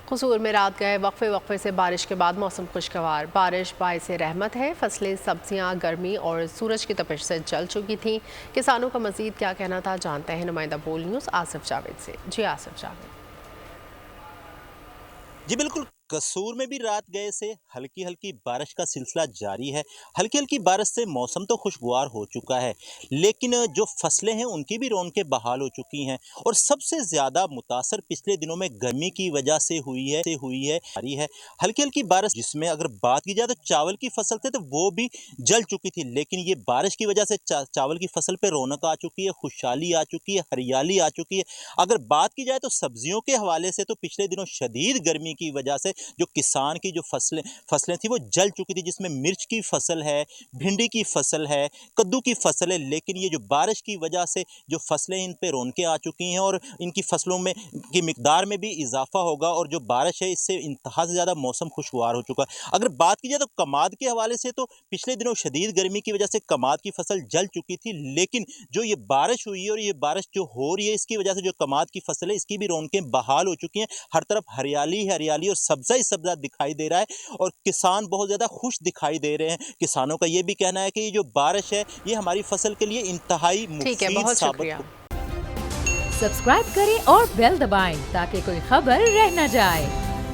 قصور میں رات گئے وقفے سے بارش کے بعد موسم خوشگوار، بارش باعث رحمت ہے، فصلیں سبزیاں گرمی اور سورج کی تپش سے جل چکی تھیں۔ کسانوں کا مزید کیا کہنا تھا، جانتے ہیں نمائندہ بول نیوز آصف جاوید سے۔ جی آصف جاوید۔ جی بالکل، قصور میں بھی رات گئے سے ہلکی ہلکی بارش کا سلسلہ جاری ہے۔ ہلکی ہلکی بارش سے موسم تو خوشگوار ہو چکا ہے، لیکن جو فصلیں ہیں ان کی بھی رونقیں بحال ہو چکی ہیں، اور سب سے زیادہ متاثر پچھلے دنوں میں گرمی کی وجہ سے ہوئی ہے ہلکی ہلکی بارش، جس میں اگر بات کی جائے تو چاول کی فصل تھے تو وہ بھی جل چکی تھی، لیکن یہ بارش کی وجہ سے چاول کی فصل پہ رونق آ چکی ہے، خوشحالی آ چکی ہے، ہریالی آ چکی ہے۔ اگر بات کی جائے تو سبزیوں کے حوالے سے تو پچھلے دنوں شدید گرمی کی وجہ سے جو کسان کی جو فصلیں تھیں وہ جل چکی تھی، جس میں مرچ کی فصل ہے، بھنڈی کی فصل ہے، کدو کی فصل ہے، لیکن یہ جو بارش کی وجہ سے جو فصلیں ان پہ رونقیں آ چکی ہیں، اور ان کی فصلوں میں کی مقدار میں بھی اضافہ ہوگا، اور جو بارش ہے اس سے انتہا سے زیادہ موسم خوشگوار ہو چکا ہے۔ اگر بات کی جائے تو کماد کے حوالے سے تو پچھلے دنوں شدید گرمی کی وجہ سے کماد کی فصل جل چکی تھی، لیکن جو یہ بارش ہوئی ہے اور یہ بارش جو ہو رہی ہے اس کی وجہ سے جو کماد کی فصل ہے اس کی بھی رونقیں بحال ہو چکی ہیں۔ ہر طرف ہریالی ہریالی اور سبزہ ہی سبزہ دکھائی دے رہا ہے، اور کسان بہت زیادہ خوش دکھائی دے رہے ہیں۔ کسانوں کا یہ بھی کہنا ہے کہ یہ جو بارش ہے یہ ہماری فصل کے لیے انتہائی ٹھیک ہے، مفید بہت ثابت شکریہ۔ ہو۔ سبسکرائب کریں اور بیل دبائیں تاکہ کوئی خبر رہ نہ جائے۔